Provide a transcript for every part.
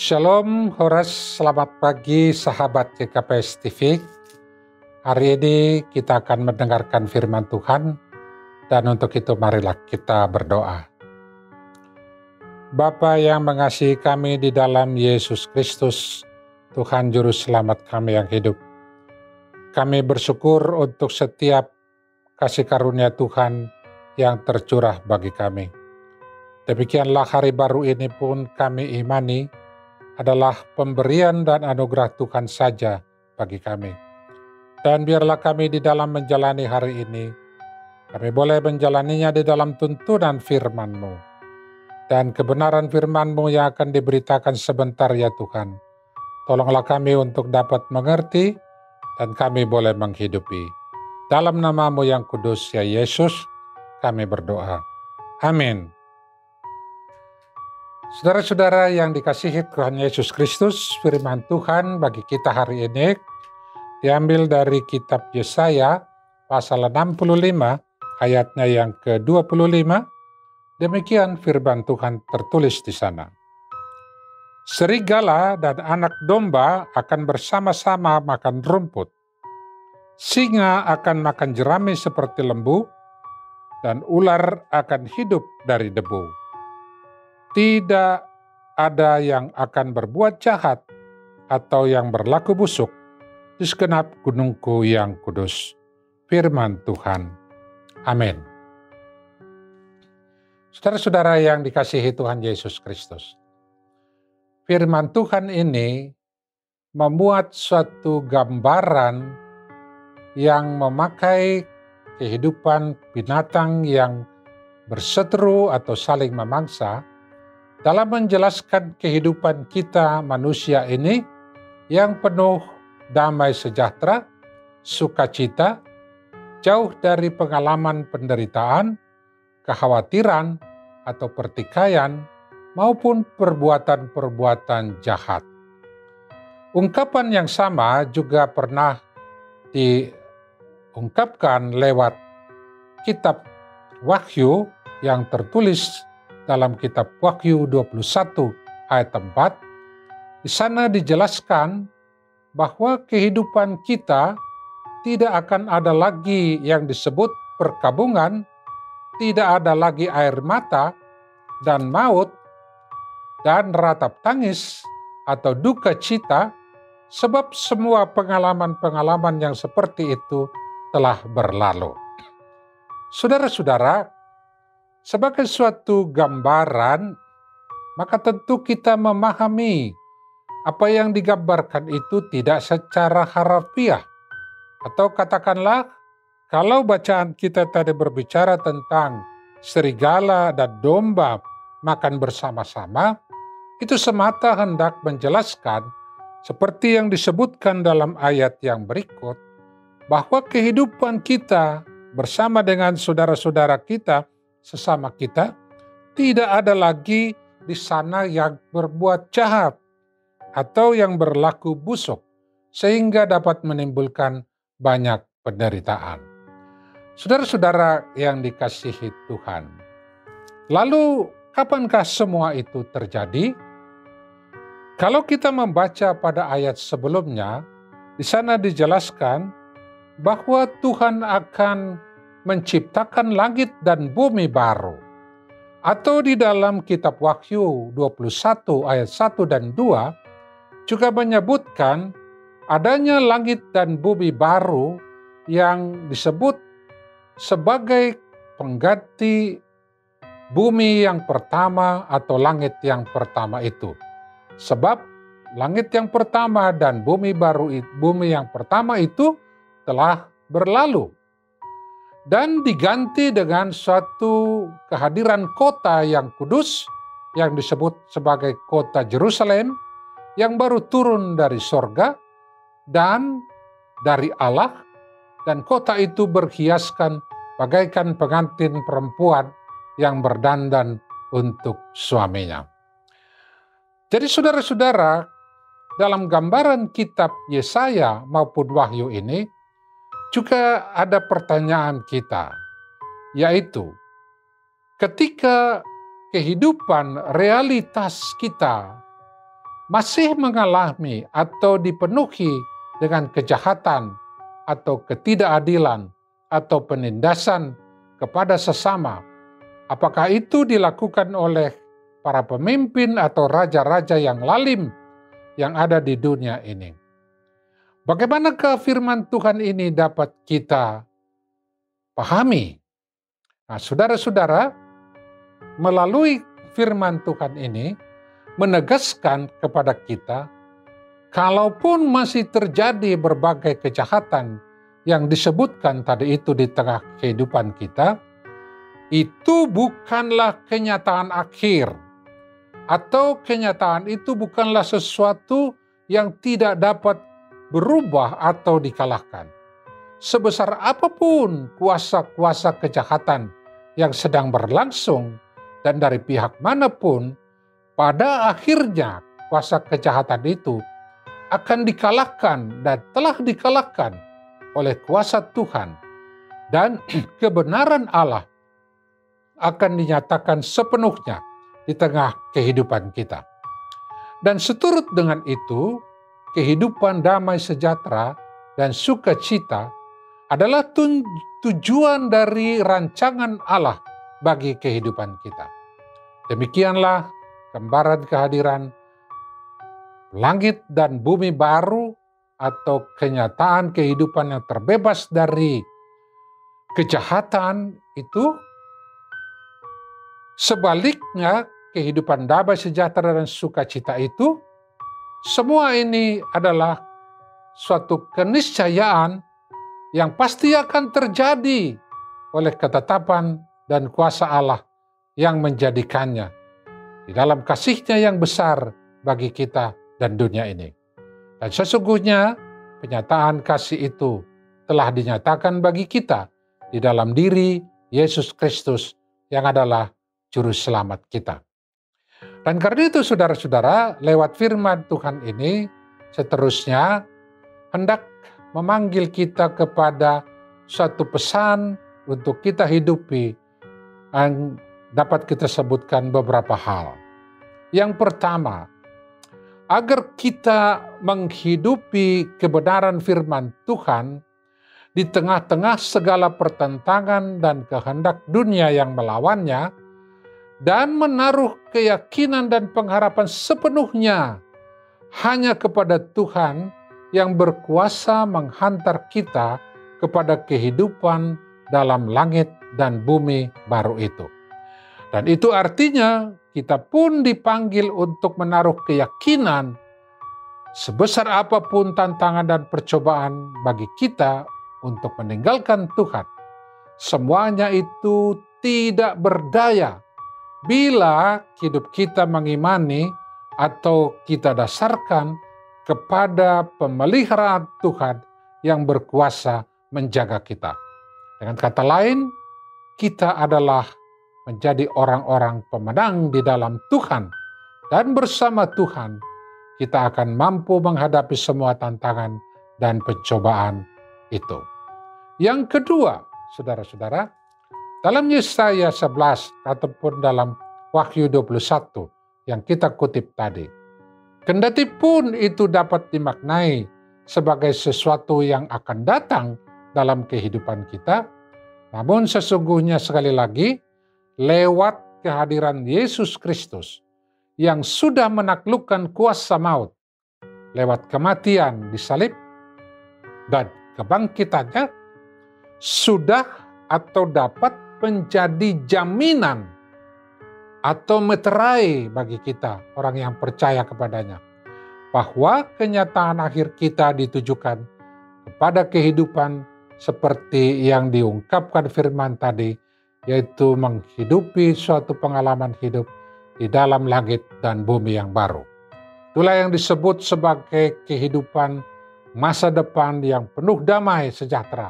Shalom, Horas, selamat pagi sahabat GKPS TV. Hari ini kita akan mendengarkan firman Tuhan, dan untuk itu marilah kita berdoa. Bapa yang mengasihi kami di dalam Yesus Kristus, Tuhan Juru Selamat kami yang hidup. Kami bersyukur untuk setiap kasih karunia Tuhan yang tercurah bagi kami. Demikianlah hari baru ini pun kami imani adalah pemberian dan anugerah Tuhan saja bagi kami. Dan biarlah kami di dalam menjalani hari ini, kami boleh menjalaninya di dalam tuntunan firman-Mu. Dan kebenaran firman-Mu yang akan diberitakan sebentar ya Tuhan. Tolonglah kami untuk dapat mengerti dan kami boleh menghidupi. Dalam nama-Mu yang kudus ya Yesus, kami berdoa. Amin. Saudara-saudara yang dikasihi Tuhan Yesus Kristus, firman Tuhan bagi kita hari ini diambil dari kitab Yesaya pasal 65 ayatnya yang ke-25. Demikian firman Tuhan tertulis di sana. Serigala dan anak domba akan bersama-sama makan rumput. Singa akan makan jerami seperti lembu, dan ular akan hidup dari debu. Tidak ada yang akan berbuat jahat atau yang berlaku busuk di segenap gunungku yang kudus. Firman Tuhan. Amin. Saudara-saudara yang dikasihi Tuhan Yesus Kristus. Firman Tuhan ini memuat suatu gambaran yang memakai kehidupan binatang yang berseteru atau saling memangsa dalam menjelaskan kehidupan kita manusia ini yang penuh damai sejahtera, sukacita, jauh dari pengalaman penderitaan, kekhawatiran, atau pertikaian, maupun perbuatan-perbuatan jahat. Ungkapan yang sama juga pernah diungkapkan lewat kitab Wahyu yang tertulis dalam kitab Wahyu 21 ayat 4, di sana dijelaskan bahwa kehidupan kita tidak akan ada lagi yang disebut perkabungan, tidak ada lagi air mata dan maut dan ratap tangis atau duka cita, sebab semua pengalaman-pengalaman yang seperti itu telah berlalu. Saudara-saudara, sebagai suatu gambaran, maka tentu kita memahami apa yang digambarkan itu tidak secara harafiah. Atau katakanlah, kalau bacaan kita tadi berbicara tentang serigala dan domba makan bersama-sama, itu semata hendak menjelaskan, seperti yang disebutkan dalam ayat yang berikut, bahwa kehidupan kita bersama dengan saudara-saudara kita, sesama kita, tidak ada lagi di sana yang berbuat jahat atau yang berlaku busuk sehingga dapat menimbulkan banyak penderitaan. Saudara-saudara yang dikasihi Tuhan, lalu kapankah semua itu terjadi? Kalau kita membaca pada ayat sebelumnya, di sana dijelaskan bahwa Tuhan akan menciptakan langit dan bumi baru. Atau di dalam kitab Wahyu 21 ayat 1 dan 2 juga menyebutkan adanya langit dan bumi baru yang disebut sebagai pengganti bumi yang pertama atau langit yang pertama itu. Sebab langit yang pertama dan bumi yang pertama itu telah berlalu dan diganti dengan suatu kehadiran kota yang kudus yang disebut sebagai kota Yerusalem yang baru turun dari sorga dan dari Allah, dan kota itu berhiaskan bagaikan pengantin perempuan yang berdandan untuk suaminya. Jadi saudara-saudara, dalam gambaran kitab Yesaya maupun Wahyu ini juga ada pertanyaan kita, yaitu ketika kehidupan realitas kita masih mengalami atau dipenuhi dengan kejahatan atau ketidakadilan atau penindasan kepada sesama, apakah itu dilakukan oleh para pemimpin atau raja-raja yang lalim yang ada di dunia ini? Bagaimanakah firman Tuhan ini dapat kita pahami? Nah, saudara-saudara, melalui firman Tuhan ini menegaskan kepada kita, kalaupun masih terjadi berbagai kejahatan yang disebutkan tadi itu di tengah kehidupan kita, itu bukanlah kenyataan akhir, atau kenyataan itu bukanlah sesuatu yang tidak dapat berubah atau dikalahkan. Sebesar apapun kuasa-kuasa kejahatan yang sedang berlangsung dan dari pihak manapun, pada akhirnya kuasa kejahatan itu akan dikalahkan dan telah dikalahkan oleh kuasa Tuhan, dan kebenaran Allah akan dinyatakan sepenuhnya di tengah kehidupan kita. Dan seturut dengan itu, kehidupan damai sejahtera dan sukacita adalah tujuan dari rancangan Allah bagi kehidupan kita. Demikianlah gambaran kehadiran langit dan bumi baru atau kenyataan kehidupan yang terbebas dari kejahatan itu. Sebaliknya, kehidupan damai sejahtera dan sukacita itu, semua ini adalah suatu keniscayaan yang pasti akan terjadi oleh ketetapan dan kuasa Allah yang menjadikannya di dalam kasih-Nya yang besar bagi kita dan dunia ini. Dan sesungguhnya penyataan kasih itu telah dinyatakan bagi kita di dalam diri Yesus Kristus yang adalah Juru Selamat kita. Dan karena itu saudara-saudara, lewat firman Tuhan ini seterusnya hendak memanggil kita kepada suatu pesan untuk kita hidupi yang dapat kita sebutkan beberapa hal. Yang pertama, agar kita menghidupi kebenaran firman Tuhan di tengah-tengah segala pertentangan dan kehendak dunia yang melawannya, dan menaruh keyakinan dan pengharapan sepenuhnya hanya kepada Tuhan yang berkuasa menghantar kita kepada kehidupan dalam langit dan bumi baru itu. Dan itu artinya kita pun dipanggil untuk menaruh keyakinan sebesar apapun tantangan dan percobaan bagi kita untuk meninggalkan Tuhan. Semuanya itu tidak berdaya bila hidup kita mengimani atau kita dasarkan kepada pemeliharaan Tuhan yang berkuasa menjaga kita. Dengan kata lain, kita adalah menjadi orang-orang pemenang di dalam Tuhan, dan bersama Tuhan kita akan mampu menghadapi semua tantangan dan pencobaan itu. Yang kedua, saudara-saudara, dalam Yesaya 11 ataupun dalam Wahyu 21 yang kita kutip tadi, kendati pun itu dapat dimaknai sebagai sesuatu yang akan datang dalam kehidupan kita, namun sesungguhnya sekali lagi, lewat kehadiran Yesus Kristus yang sudah menaklukkan kuasa maut, lewat kematian di salib dan kebangkitannya, sudah atau dapat menjadi jaminan atau meterai bagi kita, orang yang percaya kepadanya, bahwa kenyataan akhir kita ditujukan kepada kehidupan seperti yang diungkapkan firman tadi, yaitu menghidupi suatu pengalaman hidup di dalam langit dan bumi yang baru. Itulah yang disebut sebagai kehidupan masa depan yang penuh damai sejahtera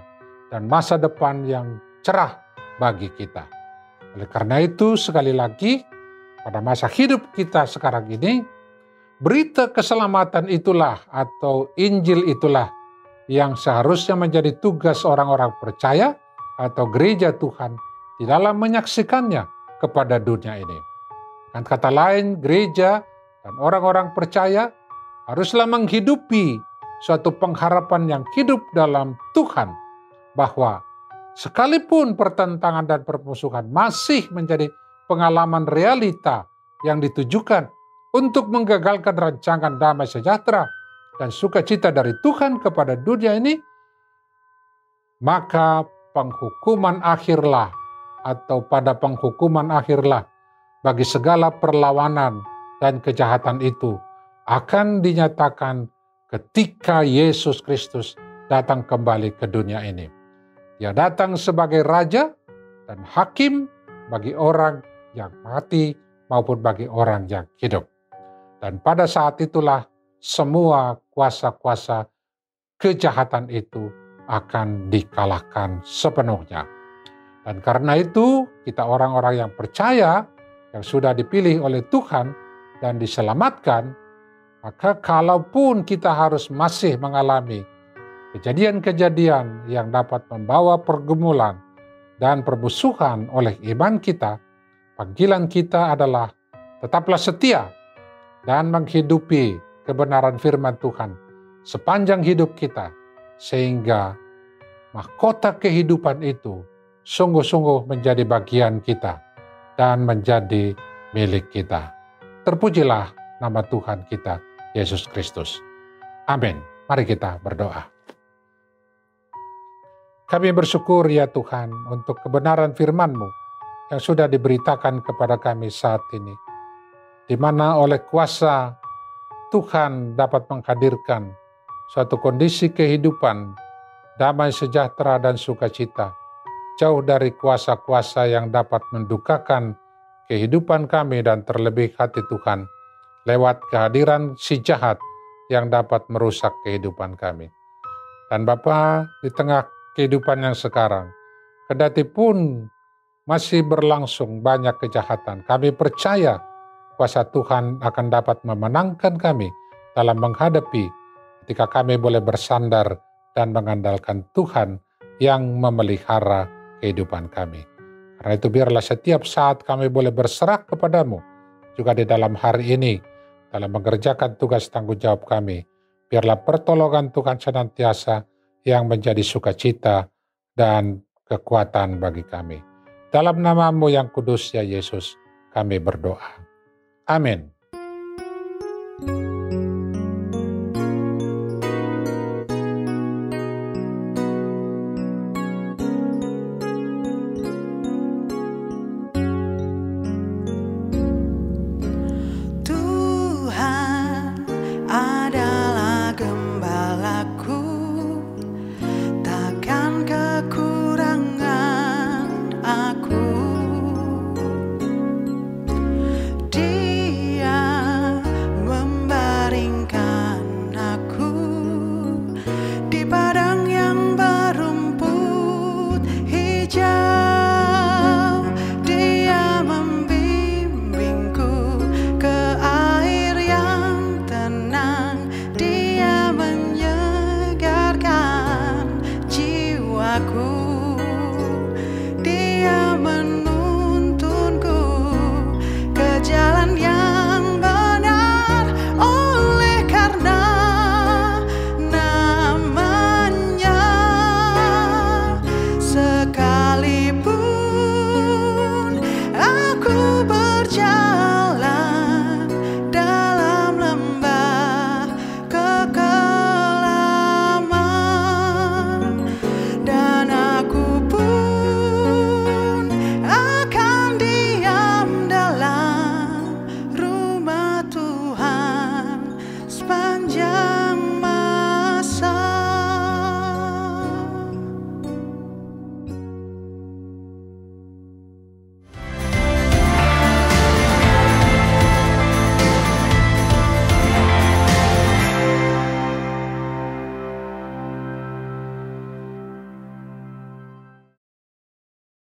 dan masa depan yang cerah bagi kita. Oleh karena itu, sekali lagi, pada masa hidup kita sekarang ini, berita keselamatan itulah atau Injil itulah yang seharusnya menjadi tugas orang-orang percaya atau gereja Tuhan di dalam menyaksikannya kepada dunia ini. Dengan kata lain, gereja Dan orang-orang percaya haruslah menghidupi suatu pengharapan yang hidup dalam Tuhan, bahwa sekalipun pertentangan dan permusuhan masih menjadi pengalaman realita yang ditujukan untuk menggagalkan rancangan damai sejahtera dan sukacita dari Tuhan kepada dunia ini, maka penghukuman akhirlah, atau pada penghukuman akhirlah, bagi segala perlawanan dan kejahatan itu akan dinyatakan ketika Yesus Kristus datang kembali ke dunia ini. Dia datang sebagai Raja dan Hakim bagi orang yang mati maupun bagi orang yang hidup. Dan pada saat itulah semua kuasa-kuasa kejahatan itu akan dikalahkan sepenuhnya. Dan karena itu kita orang-orang yang percaya, yang sudah dipilih oleh Tuhan dan diselamatkan, maka kalaupun kita harus masih mengalami kejadian-kejadian yang dapat membawa pergumulan dan permusuhan oleh iman kita, panggilan kita adalah tetaplah setia dan menghidupi kebenaran firman Tuhan sepanjang hidup kita, sehingga mahkota kehidupan itu sungguh-sungguh menjadi bagian kita dan menjadi milik kita. Terpujilah nama Tuhan kita, Yesus Kristus. Amin. Mari kita berdoa. Kami bersyukur ya Tuhan untuk kebenaran firman-Mu yang sudah diberitakan kepada kami saat ini, di mana oleh kuasa Tuhan dapat menghadirkan suatu kondisi kehidupan, damai sejahtera dan sukacita, jauh dari kuasa-kuasa yang dapat mendukakan kehidupan kami dan terlebih hati Tuhan, lewat kehadiran si jahat yang dapat merusak kehidupan kami. Dan Bapa, di tengah kehidupan yang sekarang, kendati pun masih berlangsung banyak kejahatan, kami percaya kuasa Tuhan akan dapat memenangkan kami dalam menghadapi ketika kami boleh bersandar dan mengandalkan Tuhan yang memelihara kehidupan kami. Karena itu biarlah setiap saat kami boleh berserah kepadamu, juga di dalam hari ini, dalam mengerjakan tugas tanggung jawab kami. Biarlah pertolongan Tuhan senantiasa yang menjadi sukacita dan kekuatan bagi kami. Dalam nama-Mu yang kudus ya Yesus, kami berdoa. Amin.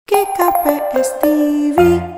GKPS TV.